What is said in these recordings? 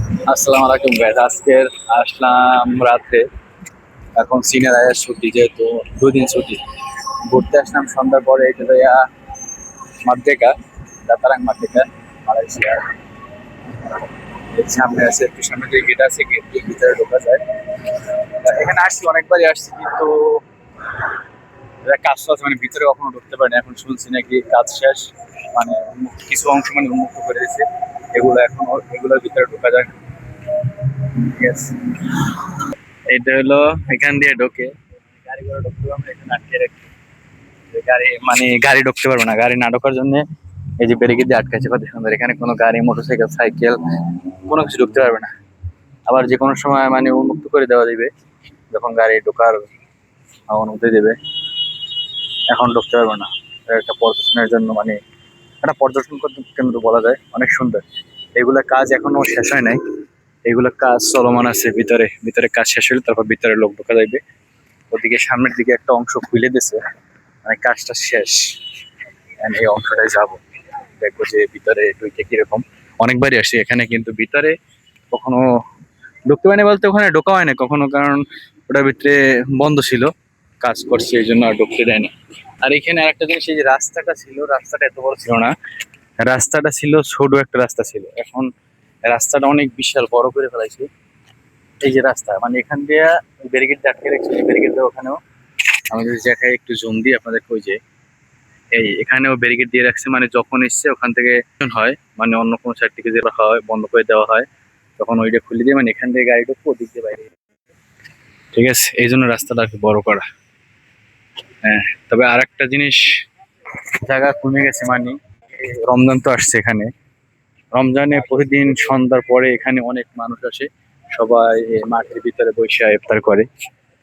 আসসালামু আলাইকুম গাইস। আজকের আসলাম রাত্রে। এখন সিনিয়র আয়ের ছুটি, যেহেতু দুদিন ছুটি, ঘুরতে আসলাম সন্ধ্যার পরে। এটা ভাইয়া মাদ্দেকা, দাতারাং মাদ্দেকা, মালয়েশিয়া। এর সামনে আছে, একটু সামনে যে গেট আছে, গেট দিয়ে ভিতরে ঢোকা যায়। এখানে আসছি, অনেকবারই আসছি, কিন্তু এটা কাজ তো আছে, মানে ভিতরে কখনো ঢুকতে পারি না। এখন শুনছি নাকি কাজ শেষ, মানে কিছু অংশ মানে উন্মুক্ত করে দিয়েছে। এগুলো এখন এগুলোর ভিতরে ঢোকা যায় না। ঠিক আছে, এটা হলো এখান দিয়ে ঢোকে, গাড়ি ঘোড়া ঢুকতে আমরা এখানে আটকে রাখি। যে গাড়ি মানে গাড়ি ঢুকতে পারবে না, গাড়ি না ঢোকার জন্য এই যে ব্যারিকেড দিয়ে আটকাচ্ছে কত সুন্দর। এখানে কোনো গাড়ি, মোটরসাইকেল, সাইকেল কোনো কিছু ঢুকতে পারবে না। আবার যে কোনো সময় মানে উন্মুক্ত করে দেওয়া দিবে, যখন গাড়ি ঢোকার অনুমতি দেবে। এখন ঢুকতে পারবে না। এটা একটা পর্যটনের জন্য, মানে একটা পর্যটন কেন্দ্র বলা যায়, অনেক সুন্দর। এগুলা কাজ এখনো শেষ হয় নাই, এগুলা কাজ চলমান আছে। ভিতরে ভিতরে কাজ শেষ হলে তারপর ভিতরে লোক ঢোকা যাবে। ওদিকে সামনের দিকে একটা অংশ খুলে দিছে, মানে কাজটা শেষ। And এই অংশটায় যাব, দেখবো যে ভিতরে ঢুকে কিরকম। অনেকবারই আসি এখানে, কিন্তু ভিতরে কখনো ঢুকতে পারিনি, বলতে ওখানে ঢোকা হয় না কখনো, কারণ ওটার ভিতরে বন্ধ ছিল, কাজ করছে, এই জন্য আর ঢুকতে দেয়নি। আর এখানে আরেকটা জিনিস, এই যে রাস্তাটা ছিল, রাস্তাটা এত বড় ছিল না, রাস্তাটা ছিল ছোট একটা রাস্তা ছিল। এখন রাস্তাটা অনেক বিশাল বড় করে ফেলাইছে। এই যে রাস্তা, মানে এখান দিয়ে ব্যারিকেড আটকে রেখেছে, ব্যারিকেড ওখানেও আমি যদি দেখাই একটু জুম দিই আপনাদেরকে, ওই যে এই এখানেও ব্যারিকেড দিয়ে রাখছে, মানে যখন এসছে ওখান থেকে হয়, মানে অন্য কোনো সাইড থেকে যে রাখা হয় বন্ধ করে দেওয়া হয়, তখন ওইটা খুলে দিয়ে মানে এখান থেকে গাড়ি ঢুকবো, ওদিক দিয়ে বাইরে। ঠিক আছে, এই জন্য রাস্তাটা আর কি বড় করা। হ্যাঁ, তবে আর একটা জিনিস, জায়গা কমে গেছে, মানে এই রমজান তো আসছে এখানে। রমজানে প্রতিদিন সন্ধ্যার পরে এখানে অনেক মানুষ আসে, সবাই এই মাঠের ভিতরে বসে ইফতার করে।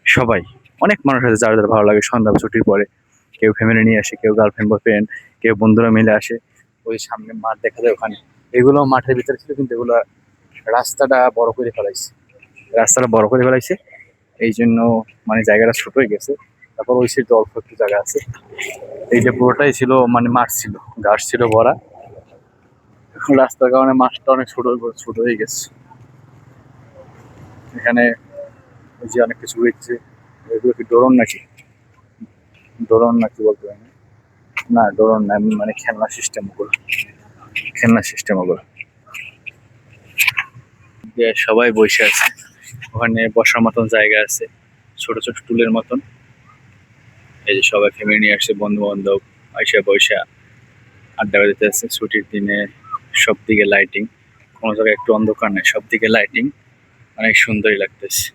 সবাই, অনেক মানুষ আছে যার যার ভালো লাগে সন্ধ্যা ছুটির পরে। কেউ ফ্যামিলি নিয়ে আসে, কেউ গার্লফ্রেন্ড বয়ফ্রেন্ড, কেউ বন্ধুরা মিলে আসে। ওই সামনে মাঠ দেখা যায় ওখানে, এগুলো মাঠের ভিতরে ছিল, কিন্তু এগুলো রাস্তাটা বড় করে ফেলাইছে। রাস্তাটা বড় করে ফেলাইছে, এই জন্য মানে জায়গাটা ছোট হয়ে গেছে। তারপর ওই সাইডে অল্প একটু জায়গা আছে। এইটা পুরোটাই ছিল মানে মাঠ ছিল, ঘাস ছিল ভরা। এখন রাস্তার কারণে মাঠটা অনেক ছোট হয়ে গেছে। এখানে ওই যে অনেক কিছু হয়েছে। এগুলো কি ড্রোন নাকি? ড্রোন নাকি বলতে পারি না। না, ড্রোন না, এমনি মানে খেলনা সিস্টেম ওগুলো, খেলনা সিস্টেম ওগুলো। যে সবাই বসে আছে, ওখানে বসার মতন জায়গা আছে, ছোট ছোট টুলের মতন। এই যে সবাই ফ্যামিলি নিয়ে আসছে, বন্ধু বান্ধব আইসা বৈশা আড্ডা দিতে আছে ছুটির দিনে। সব দিকে লাইটিং, কোনো জায়গায় একটু অন্ধকার নেই, সব দিকে লাইটিং, অনেক সুন্দরই লাগতেছে।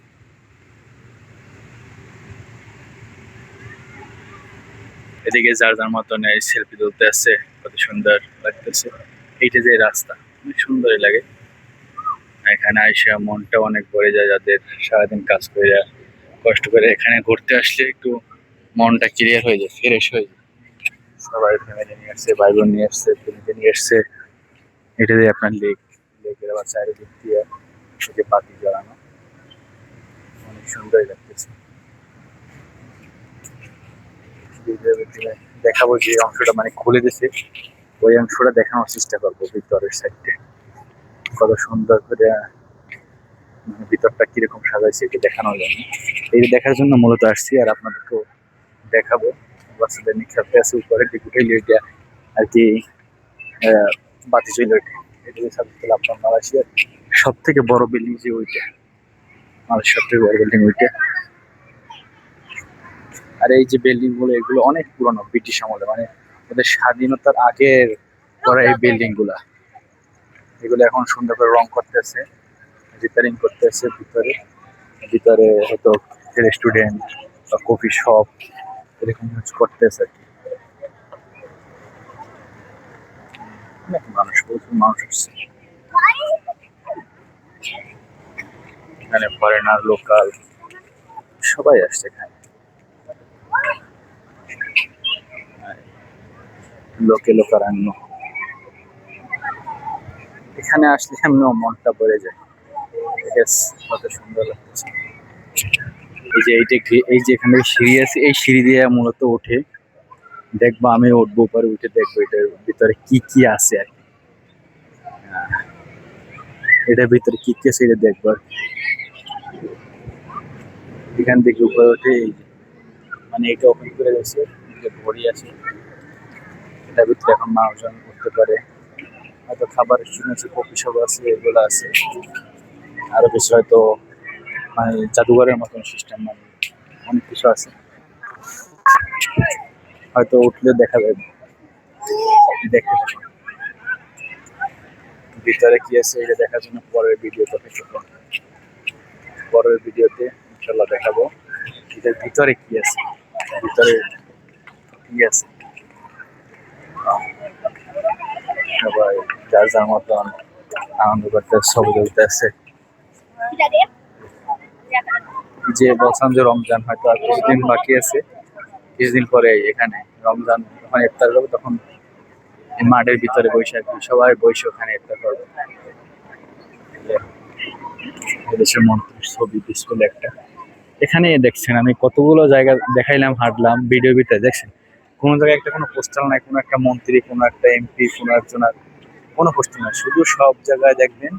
এদিকে যার যার মতন সেলফি তুলতে আসছে, কত সুন্দর লাগতেছে। এইটা যে রাস্তা, অনেক সুন্দরই লাগে। এখানে আইসা মনটা অনেক ভরে যায়, যাদের সারাদিন কাজ করে কষ্ট করে এখানে ঘুরতে আসলে একটু মনটা ক্লিয়ার হয়ে যায়, ফ্রেশ হয়ে যায়। সবাই ফ্যামিলি নিয়ে আসছে, ভাই বোন নিয়ে আসছে, ফ্যামিলি নিয়ে আসছে। এটা দিয়ে আপনার লেক, লেকের আবার চারিদিক দিয়ে এই যে বাতি জ্বালানো, অনেক সুন্দরই লাগতেছে। দেখাবো যে অংশটা মানে খুলে দিছে, ওই অংশটা দেখানোর চেষ্টা করবো, ভিতরের সাইডে কত সুন্দর করে মানে ভিতরটা কিরকম সাজাইছে এটা দেখানোর জন্য। এই দেখার জন্য মূলত আসছি, আর আপনাদেরকেও দেখাবো। বাচ্চাদের নিয়ে খেলতে আছে, উপরে উঠে এটা আর কি বাতি চলে ওঠে। এটা সাথে আপনার মালয়েশিয়ার সব থেকে বড় বিল্ডিং যে ওইটা, মালয়েশিয়ার সব থেকে বড় বিল্ডিং ওইটা। আর এই যে বিল্ডিং গুলো, এগুলো অনেক পুরনো, ব্রিটিশ আমলে, মানে ওদের স্বাধীনতার আগের করা এই বিল্ডিং গুলা। এগুলো এখন সুন্দর করে রং করতেছে, রিপেয়ারিং করতেছে ভিতরে। ভিতরে হয়তো রেস্টুরেন্ট বা কফি শপ এরকম ইউজ করতেছে আর কি। অনেক মানুষ, প্রচুর মানুষ আসছে এখানে, ফরেনার লোকাল সবাই আসছে এখানে। লোকে লোকারণ্য, এখানে আসলে এমনি মনটা ভরে যায়। ঠিক আছে, কত সুন্দর লাগতেছে। এই যে এইটা এই যে এখানে সিঁড়ি আছে, এই সিঁড়ি দিয়ে মূলত উঠে দেখবো, আমি উঠবো পরে, উঠে দেখবো এটার ভিতরে কি কি আছে আর কি। এটার ভিতরে কি কি আছে এটা দেখবো আর কি। এখান থেকে উপরে উঠে এই যে, মানে এটা ওপেন করে গেছে, যে ঘড়ি আছে, এটার ভিতরে এখন মানুষজন করতে পারে, হয়তো খাবার শুনেছি কফি শপ আছে, এগুলো আছে, আরো বেশি হয়তো মানে জাদুঘরের মতন সিস্টেম, মানে অনেক কিছু আছে, হয়তো উঠলে দেখা যাবে। দেখতে থাকুন। ভিতরে কি আছে এটা দেখার জন্য পরের ভিডিওতে অপেক্ষা করুন। পরের ভিডিওতে ইনশাল্লাহ দেখাবো এটার ভিতরে কি আছে, ভিতরে কি আছে। সবাই যার যার মতন আনন্দ করতে ছবি তুলতে আছে। যে বলছিলাম যে রমজান হয়তো আর কিছুদিন বাকি আছে, কিছুদিন পরে এখানে রমজান যখন ইফতার করবে তখন এই মাঠের ভিতরে বসে আর কি সবাই বসে ওখানে ইফতার করবে। এদেশের মন্ত্রীর ছবি পিস্তল একটা, এখানে দেখছেন আমি কতগুলো জায়গা দেখাইলাম, হাঁটলাম ভিডিও ভিতরে, দেখছেন কোনো জায়গায় একটা কোনো পোস্টাল নাই, কোনো একটা মন্ত্রী, কোনো একটা এমপি, কোনো একজন আর কোনো পোস্টাল নাই, শুধু সব জায়গায় দেখবেন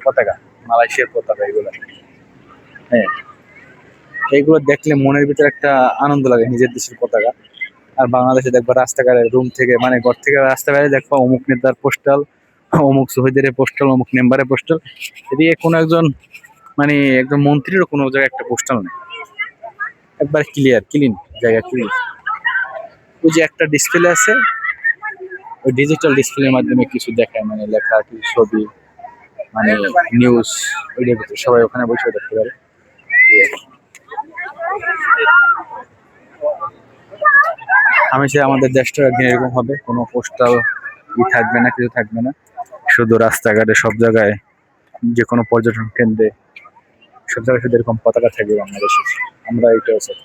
পতাকা, মালয়েশিয়ার পতাকা এগুলো। হ্যাঁ, এইগুলো দেখলে মনের ভিতরে একটা আনন্দ লাগে, নিজের দেশের পতাকা। আর বাংলাদেশে দেখবা রাস্তাঘাটে রুম থেকে মানে ঘর থেকে রাস্তা বাইরে দেখবা অমুক নেতার পোস্টাল, অমুক শহীদের পোস্টাল, অমুক মেম্বারের পোস্টাল, এদিকে কোনো একজন মানে একজন মন্ত্রীরও কোনো জায়গায় একটা পোস্টাল নেই, একবার ক্লিয়ার ক্লিন, জায়গা ক্লিন। ওই যে একটা ডিসপ্লে আছে, ওই ডিজিটাল ডিসপ্লের মাধ্যমে কিছু দেখায়, মানে লেখা কিছু ছবি, মানে নিউজ, ওইটার ভিতরে সবাই ওখানে বসে দেখতে পারে। আমি চাই আমাদের দেশটা একদিন এরকম হবে, কোনো পোস্টাল থাকবে না, কিছু থাকবে না, শুধু রাস্তাঘাটে সব জায়গায়, যে কোনো পর্যটন কেন্দ্রে সব জায়গায় শুধু এরকম পতাকা থাকবে বাংলাদেশের। আমরা এটা চাই।